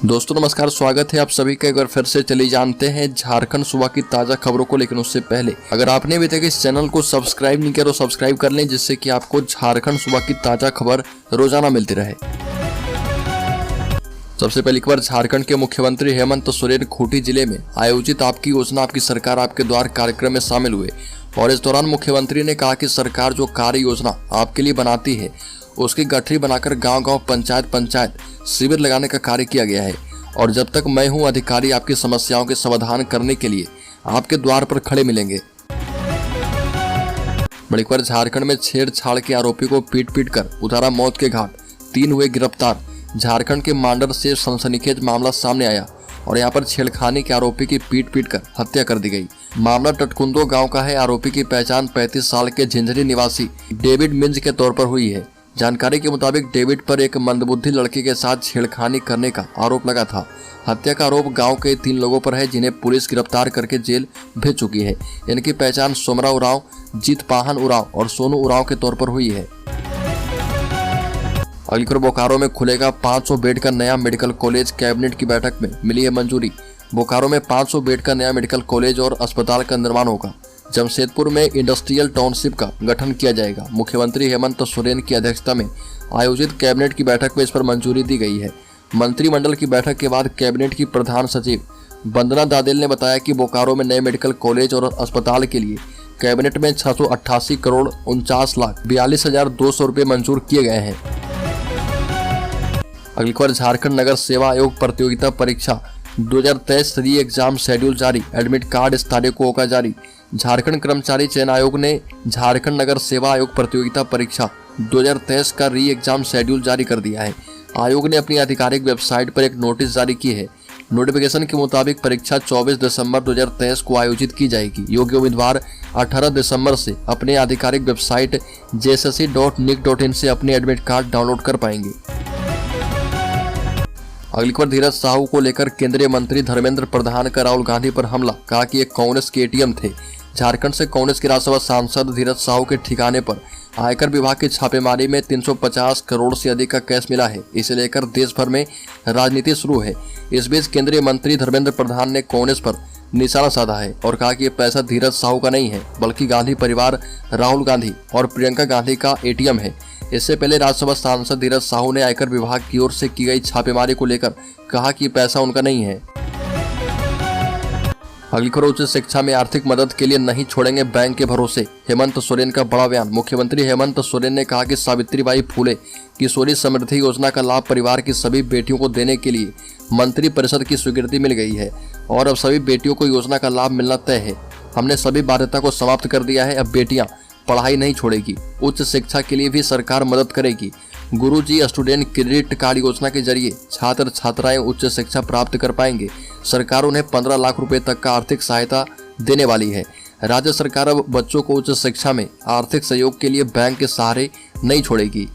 दोस्तों नमस्कार, स्वागत है आप सभी का। एक बार फिर से चलिए जानते हैं झारखंड सूबा की ताज़ा खबरों को। लेकिन उससे पहले अगर आपने अभी तक इस चैनल को सब्सक्राइब नहीं किया तो सब्सक्राइब कर लें, जिससे कि आपको झारखंड सूबा की ताज़ा खबर रोजाना मिलती रहे। सबसे पहली खबर, झारखंड के मुख्यमंत्री हेमंत सोरेन खूंटी जिले में आयोजित आपकी योजना आपकी सरकार आपके द्वार कार्यक्रम में शामिल हुए और इस दौरान मुख्यमंत्री ने कहा कि सरकार जो कार्य योजना आपके लिए बनाती है उसकी गठरी बनाकर गांव-गांव, पंचायत शिविर लगाने का कार्य किया गया है और जब तक मैं हूं अधिकारी आपकी समस्याओं के समाधान करने के लिए आपके द्वार पर खड़े मिलेंगे। बड़ी खबर, झारखंड में छेड़छाड़ के आरोपी को पीट कर उतारा मौत के घाट, 3 हुए गिरफ्तार। झारखंड के मांडर से सनसनीखेज मामला सामने आया और यहाँ पर छेड़खानी के आरोपी की पीट कर हत्या कर दी गई। मामला टटकुंदो गांव का है। आरोपी की पहचान 35 साल के झिंझरी निवासी डेविड मिंज के तौर पर हुई है। जानकारी के मुताबिक डेविड पर एक मंदबुद्धि लड़के के साथ छेड़खानी करने का आरोप लगा था। हत्या का आरोप गांव के 3 लोगों पर है, जिन्हें पुलिस गिरफ्तार करके जेल भेज चुकी है। इनकी पहचान सोमरा उरांव, जीत पाहन उरांव और सोनू उरांव के तौर पर हुई है। अगली खबर, बोकारो में खुलेगा 500 बेड का नया मेडिकल कॉलेज, कैबिनेट की बैठक में मिली है मंजूरी। बोकारो में 500 बेड का नया मेडिकल कॉलेज और अस्पताल का निर्माण होगा। जमशेदपुर में इंडस्ट्रियल टाउनशिप का गठन किया जाएगा। मुख्यमंत्री हेमंत सोरेन की अध्यक्षता में आयोजित कैबिनेट की बैठक में इस पर मंजूरी दी गई है। मंत्रिमंडल की बैठक के बाद कैबिनेट की प्रधान सचिव वंदना दादेल ने बताया कि बोकारो में नए मेडिकल कॉलेज और अस्पताल के लिए कैबिनेट में 688 करोड़ 49,42,200 रुपये मंजूर किए गए हैं। अगली खबर, झारखंड नगर सेवा आयोग प्रतियोगिता परीक्षा 2023 री एग्जाम शेड्यूल जारी, एडमिट कार्ड इस तारीख को होगा जारी। झारखंड कर्मचारी चयन आयोग ने झारखंड नगर सेवा आयोग प्रतियोगिता परीक्षा 2023 का री एग्जाम शेड्यूल जारी कर दिया है। आयोग ने अपनी आधिकारिक वेबसाइट पर एक नोटिस जारी की है। नोटिफिकेशन के मुताबिक परीक्षा 24 दिसंबर 2023 को आयोजित की जाएगी। योग्य उम्मीदवार 18 दिसंबर से अपने आधिकारिक वेबसाइट jsse.nic.in से अपने एडमिट कार्ड डाउनलोड कर पाएंगे। अगली खबर, धीरज साहू को लेकर केंद्रीय मंत्री धर्मेंद्र प्रधान का राहुल गांधी पर हमला, कहा कि ये कांग्रेस के एटीएम थे। झारखंड से कांग्रेस के राज्यसभा सांसद धीरज साहू के ठिकाने पर आयकर विभाग की छापेमारी में 350 करोड़ से अधिक का कैश मिला है। इसे लेकर देश भर में राजनीति शुरू है। इस बीच केंद्रीय मंत्री धर्मेंद्र प्रधान ने कांग्रेस पर निशाना साधा है और कहा कि ये पैसा धीरज साहू का नहीं है, बल्कि गांधी परिवार, राहुल गांधी और प्रियंका गांधी का एटीएम है। इससे पहले राज्यसभा सांसद धीरज साहू ने आयकर विभाग की ओर से की गई छापेमारी को लेकर कहा कि पैसा उनका नहीं है। अगली खबर, उच्च शिक्षा में आर्थिक मदद के लिए नहीं छोड़ेंगे बैंक के भरोसे, हेमंत सोरेन का बड़ा बयान। मुख्यमंत्री हेमंत सोरेन ने कहा कि सावित्रीबाई फुले किशोरी समृद्धि योजना का लाभ परिवार की सभी बेटियों को देने के लिए मंत्री परिषद की स्वीकृति मिल गई है और अब सभी बेटियों को योजना का लाभ मिलना तय है। हमने सभी बाध्यता को समाप्त कर दिया है। अब बेटियां पढ़ाई नहीं छोड़ेगी। उच्च शिक्षा के लिए भी सरकार मदद करेगी। गुरुजी स्टूडेंट क्रेडिट कार्ड योजना के जरिए छात्र छात्राएं उच्च शिक्षा प्राप्त कर पाएंगे। सरकार उन्हें 15 लाख रुपए तक का आर्थिक सहायता देने वाली है। राज्य सरकार अब बच्चों को उच्च शिक्षा में आर्थिक सहयोग के लिए बैंक के सहारे नहीं छोड़ेगी।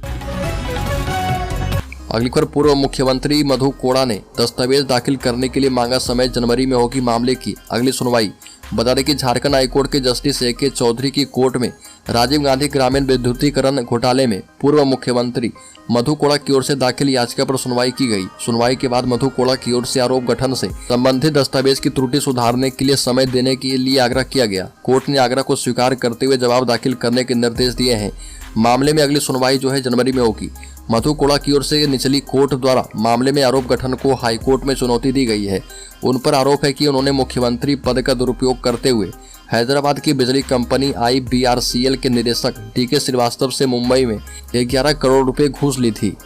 अगली खबर, पूर्व मुख्यमंत्री मधु कोड़ा ने दस्तावेज दाखिल करने के लिए मांगा समय, जनवरी में होगी मामले की अगली सुनवाई। बता दें कि झारखंड हाईकोर्ट के जस्टिस ए के चौधरी की कोर्ट में राजीव गांधी ग्रामीण विद्युतीकरण घोटाले में पूर्व मुख्यमंत्री मधु कोड़ा की ओर से दाखिल याचिका पर सुनवाई की गई। सुनवाई के बाद मधु कोड़ा की ओर से आरोप गठन से संबंधित दस्तावेज की त्रुटि सुधारने के लिए समय देने के लिए आग्रह किया गया। कोर्ट ने आग्रह को स्वीकार करते हुए जवाब दाखिल करने के निर्देश दिए हैं। मामले में अगली सुनवाई जो है जनवरी में होगी। मधु कोड़ा की ओर से निचली कोर्ट द्वारा मामले में आरोप गठन को हाईकोर्ट में चुनौती दी गई है। उन पर आरोप है कि उन्होंने मुख्यमंत्री पद का दुरुपयोग करते हुए हैदराबाद की बिजली कंपनी IBRCL के निदेशक DK श्रीवास्तव से मुंबई में 11 करोड़ रुपए घूस ली थी।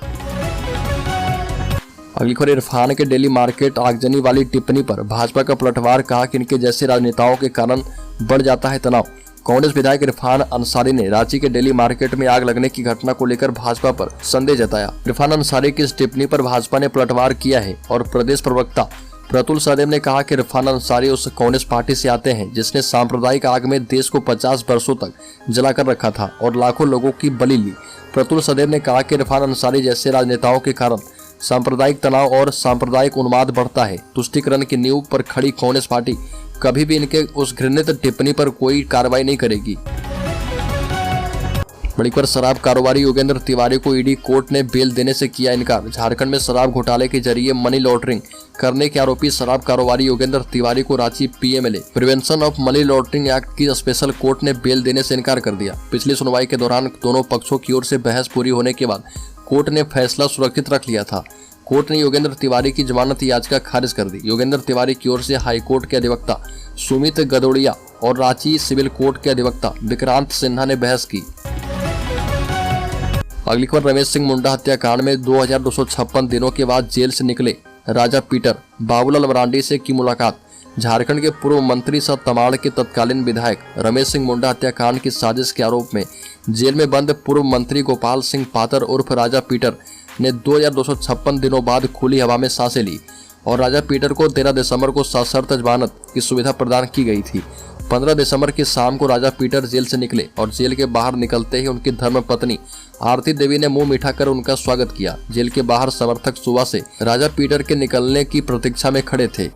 अगली खबर, इरफान के डेली मार्केट आगजनी वाली टिप्पणी पर भाजपा का पलटवार, कहा कि इनके जैसे राजनेताओं के कारण बढ़ जाता है तनाव। कांग्रेस विधायक इरफान अंसारी ने रांची के डेली मार्केट में आग लगने की घटना को लेकर भाजपा पर संदेह जताया। इरफान अंसारी की इस टिप्पणी पर भाजपा ने पलटवार किया है और प्रदेश प्रवक्ता प्रतुल सदेव ने कहा कि इरफान अंसारी उस कांग्रेस पार्टी से आते हैं जिसने सांप्रदायिक आग में देश को 50 वर्षों तक जलाकर रखा था और लाखों लोगों की बलि ली। प्रतुल सदेव ने कहा कि इरफान अंसारी जैसे राजनेताओं के कारण सांप्रदायिक तनाव और सांप्रदायिक उन्माद बढ़ता है। तुष्टीकरण की नींव पर खड़ी कांग्रेस पार्टी कभी भी इनके उस घृणित टिप्पणी पर कोई कार्रवाई नहीं करेगी। बड़ी खबर, शराब कारोबारी योगेंद्र तिवारी को ईडी कोर्ट ने बेल देने से किया इनकार। झारखंड में शराब घोटाले के जरिए मनी लॉन्ड्रिंग करने के आरोपी शराब कारोबारी योगेंद्र तिवारी को Ranchi PMLA prevention of money laundering act की स्पेशल कोर्ट ने बेल देने से इनकार कर दिया। पिछली सुनवाई के दौरान दोनों पक्षों की ओर से बहस पूरी होने के बाद कोर्ट ने फैसला सुरक्षित रख लिया था। कोर्ट ने योगेंद्र तिवारी की जमानत याचिका खारिज कर दी। योगेंद्र तिवारी की ओर से हाईकोर्ट के अधिवक्ता सुमित गदौड़िया और रांची सिविल कोर्ट के अधिवक्ता विक्रांत सिन्हा ने बहस की। अगली खबर, रमेश सिंह मुंडा हत्याकांड में 2256 दिनों के बाद जेल से निकले राजा पीटर बाबूलाल मरांडी से की मुलाकात। झारखंड के पूर्व मंत्री सह तमाड़ के तत्कालीन विधायक रमेश सिंह मुंडा हत्याकांड की साजिश के आरोप में जेल में बंद पूर्व मंत्री गोपाल सिंह पातर उर्फ राजा पीटर ने 2256 दिनों बाद खुली हवा में सांसें ली और राजा पीटर को 13 दिसंबर को सशर्त जमानत की सुविधा प्रदान की गई थी। 15 दिसंबर की शाम को राजा पीटर जेल से निकले और जेल के बाहर निकलते ही उनकी धर्मपत्नी आरती देवी ने मुंह मीठा कर उनका स्वागत किया। जेल के बाहर समर्थक सुबह से राजा पीटर के निकलने की प्रतीक्षा में खड़े थे।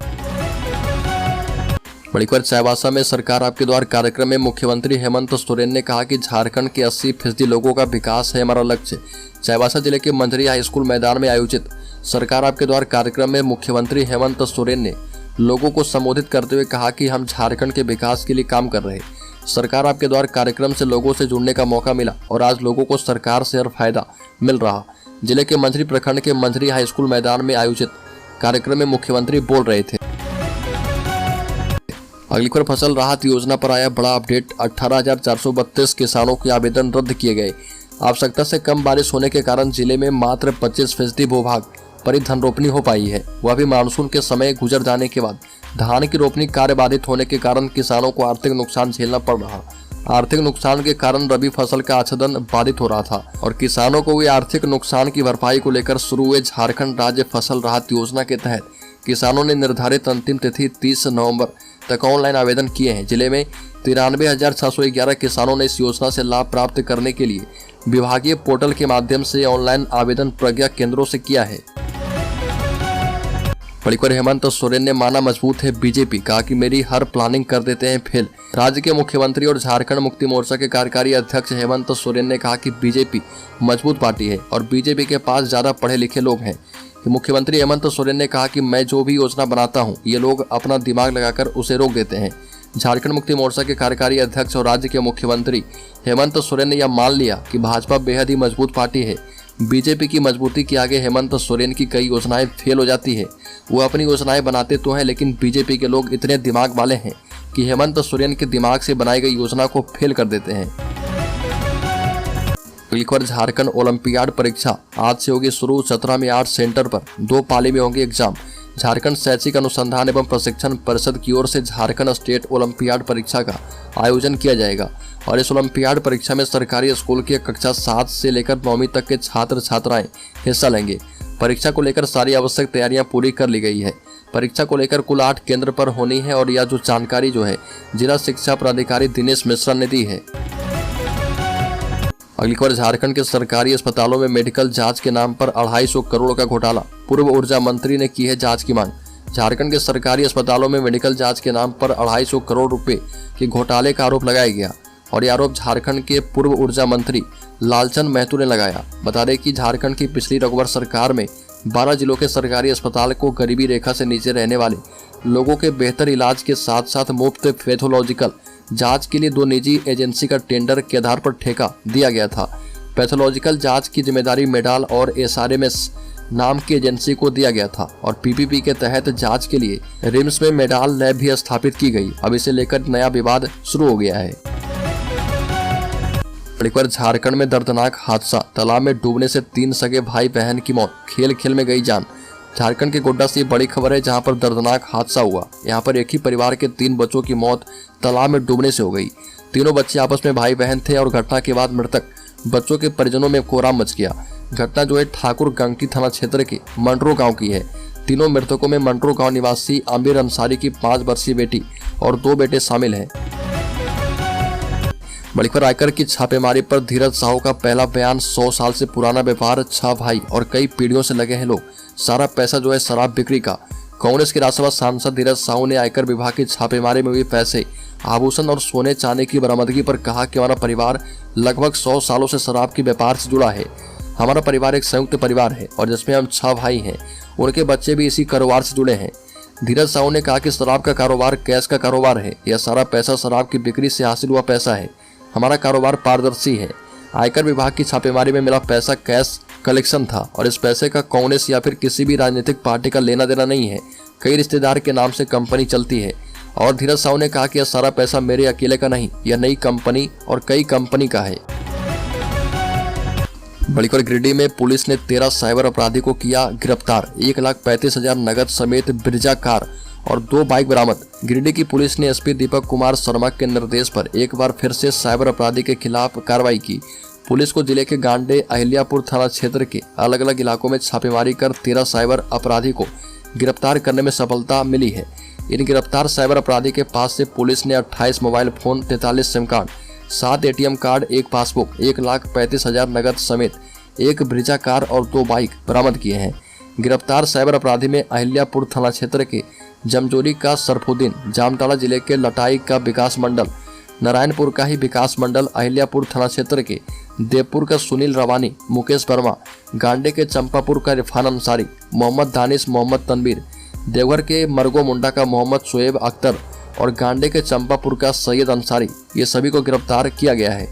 बड़ी खबर, चाईबासा में सरकार आपके द्वार कार्यक्रम में मुख्यमंत्री हेमंत सोरेन ने कहा कि झारखंड के 80% लोगों का विकास है हमारा लक्ष्य। चाईबासा जिले के मंझरी हाई स्कूल मैदान में आयोजित सरकार आपके द्वार कार्यक्रम में मुख्यमंत्री हेमंत सोरेन ने लोगों को संबोधित करते हुए कहा कि हम झारखंड के विकास के लिए काम कर रहे हैं। सरकार आपके द्वार कार्यक्रम से लोगों से जुड़ने का मौका मिला और आज लोगों को सरकार से हर फायदा मिल रहा। जिले के मंझरी प्रखंड के मंझरी हाई स्कूल मैदान में आयोजित कार्यक्रम में मुख्यमंत्री बोल रहे थे। अगली खबर, फसल राहत योजना पर आया बड़ा अपडेट। 18,432 किसानों के आवेदन रद्द किए गए। आवश्यकता से कम बारिश होने के कारण जिले में मात्र 25% भूभाग पर ही धन रोपनी हो पाई है, वह भी मानसून के समय गुजर जाने के बाद। धान की रोपनी कार्य बाधित होने के कारण किसानों को आर्थिक नुकसान झेलना पड़ रहा। आर्थिक नुकसान के कारण रबी फसल का आच्छादन बाधित हो रहा था और किसानों को हुए आर्थिक नुकसान की भरपाई को लेकर शुरू हुए झारखंड राज्य फसल राहत योजना के तहत किसानों ने निर्धारित अंतिम तिथि 30 नवंबर तक ऑनलाइन आवेदन किए हैं। जिले में 93,611 किसानों ने इस योजना से लाभ प्राप्त करने के लिए विभागीय पोर्टल के माध्यम से ऑनलाइन आवेदन प्रज्ञा केंद्रों से किया है। बड़ी खबर, हेमंत सोरेन ने माना मजबूत है बीजेपी, कहा कि मेरी हर प्लानिंग कर देते हैं फेल। राज्य के मुख्यमंत्री और झारखंड मुक्ति मोर्चा के कार्यकारी अध्यक्ष हेमंत सोरेन ने कहा कि बीजेपी मजबूत पार्टी है और बीजेपी के पास ज्यादा पढ़े लिखे लोग हैं। मुख्यमंत्री हेमंत सोरेन ने कहा कि मैं जो भी योजना बनाता हूं, ये लोग अपना दिमाग लगाकर उसे रोक देते हैं। झारखंड मुक्ति मोर्चा के कार्यकारी अध्यक्ष और राज्य के मुख्यमंत्री हेमंत सोरेन ने यह मान लिया कि भाजपा बेहद ही मजबूत पार्टी है। बीजेपी की मजबूती के आगे हेमंत सोरेन की कई योजनाएं फेल हो जाती है। वो अपनी योजनाएं बनाते तो हैं, लेकिन बीजेपी के लोग इतने दिमाग वाले हैं कि हेमंत सोरेन के दिमाग से बनाई गई योजना को फेल कर देते हैं। अगली खबर, झारखंड ओलंपियाड परीक्षा आज से होगी शुरू। 17 में 8 सेंटर पर 2 पाली में होंगे एग्जाम। झारखंड शैक्षिक अनुसंधान एवं प्रशिक्षण परिषद की ओर से झारखंड स्टेट ओलंपियाड परीक्षा का आयोजन किया जाएगा और इस ओलंपियाड परीक्षा में सरकारी स्कूल के कक्षा 7 से लेकर 9वीं तक के छात्र छात्राएं हिस्सा लेंगे। परीक्षा को लेकर सारी आवश्यक तैयारियां पूरी कर ली गई है। परीक्षा को लेकर कुल 8 केंद्र पर होनी है और यह जो जानकारी जो है जिला शिक्षा पदाधिकारी दिनेश मिश्रा ने दी है। अगली खबर, झारखंड के सरकारी अस्पतालों में मेडिकल जांच के नाम पर 250 करोड़ का घोटाला। पूर्व ऊर्जा मंत्री ने की है जांच की मांग। झारखंड के सरकारी अस्पतालों में मेडिकल जांच के नाम पर 250 करोड़ रुपए के घोटाले का आरोप लगाया गया और यह आरोप झारखंड के पूर्व ऊर्जा मंत्री लालचंद महतो ने लगाया। बता दें कि झारखंड की पिछली रघुवर सरकार में 12 जिलों के सरकारी अस्पताल को गरीबी रेखा से नीचे रहने वाले लोगों के बेहतर इलाज के साथ साथ मुफ्त पैथोलॉजिकल जांच के लिए 2 निजी एजेंसी का टेंडर के आधार पर ठेका दिया गया था। पैथोलॉजिकल जांच की जिम्मेदारी मेडाल और SRMS नाम की एजेंसी को दिया गया था और PPP के तहत जांच के लिए रिम्स में मेडाल लैब भी स्थापित की गई। अब इसे लेकर नया विवाद शुरू हो गया है। झारखंड में दर्दनाक हादसा, तालाब में डूबने से 3 सगे भाई बहन की मौत, खेल खेल में गई जान। झारखंड के गोड्डा से बड़ी खबर है जहां पर दर्दनाक हादसा हुआ। यहां पर एक ही परिवार के 3 बच्चों की मौत तालाब में डूबने से हो गई। तीनों बच्चे आपस में भाई बहन थे और घटना के बाद मृतक बच्चों के परिजनों में कोहराम मच गया। घटना जो है ठाकुर गंगटी थाना क्षेत्र के मंडरो गांव की है। तीनों मृतकों में मंडरो गांव निवासी आमिर अंसारी की 5 वर्षीय बेटी और 2 बेटे शामिल हैं। बड़ी खबर, आयकर की छापेमारी पर धीरज साहू का पहला बयान। 100 साल से पुराना व्यापार, 6 भाई और कई पीढ़ियों से लगे हैं लोग। सारा पैसा जो है शराब बिक्री का। कांग्रेस के राज्यसभा सांसद धीरज साहू ने आयकर विभाग की छापेमारी में हुए पैसे आभूषण और सोने चांदी की बरामदगी पर कहा कि हमारा परिवार लगभग 100 सालों से शराब के व्यापार से जुड़ा है। हमारा परिवार एक संयुक्त परिवार है और जिसमें हम 6 भाई हैं। उनके बच्चे भी इसी कारोबार से जुड़े हैं। धीरज साहू ने कहा कि शराब का कारोबार कैश का कारोबार है। यह सारा पैसा शराब की बिक्री से हासिल हुआ पैसा है। हमारा कारोबार पारदर्शी है। आयकर विभाग की छापेमारी में मिला पैसा कैश कलेक्शन था और इस पैसे का कांग्रेस या फिर किसी भी राजनीतिक पार्टी का लेना देना नहीं है। कई रिश्तेदार के नाम से कंपनी चलती है। और धीरज साहू ने कहा कि यह सारा पैसा मेरे अकेले का नहीं, यह नई कंपनी और कई कंपनी का है। बड़ी खबर गिरिडीह में पुलिस ने 13 साइबर अपराधी को किया गिरफ्तार। 1,35,000 नगद समेत ब्रिजा कार और 2 बाइक बरामद। गिरिडीह की पुलिस ने एसपी दीपक कुमार शर्मा के निर्देश पर एक बार फिर से साइबर अपराधी के खिलाफ कार्रवाई की। पुलिस को जिले के गांडे अहिल्यापुर थाना क्षेत्र के अलग अलग इलाकों में छापेमारी कर 13 साइबर अपराधी को गिरफ्तार करने में सफलता मिली है। इन गिरफ्तार साइबर अपराधी के पास से पुलिस ने 28 mobile phone, 43 SIM card, 7 ATM card, 1 passbook, 1,35,000 नगद समेत 1 ब्रिजा कार और 2 बाइक बरामद किए हैं। गिरफ्तार साइबर अपराधी में अहिल्यापुर थाना क्षेत्र के जमजोरी का सरफुद्दीन, जामताड़ा जिले के लटाई का विकास मंडल, नारायणपुर का ही विकास मंडल, अहिल्यापुर थाना क्षेत्र के देवपुर का सुनील रवानी, मुकेश वर्मा, गांडे के चंपापुर का इरफान अंसारी, मोहम्मद दानिश, मोहम्मद तनवीर, देवघर के मरगो मुंडा का मोहम्मद शोएब अख्तर और गांडे के चंपापुर का सैयद अंसारी, ये सभी को गिरफ्तार किया गया है।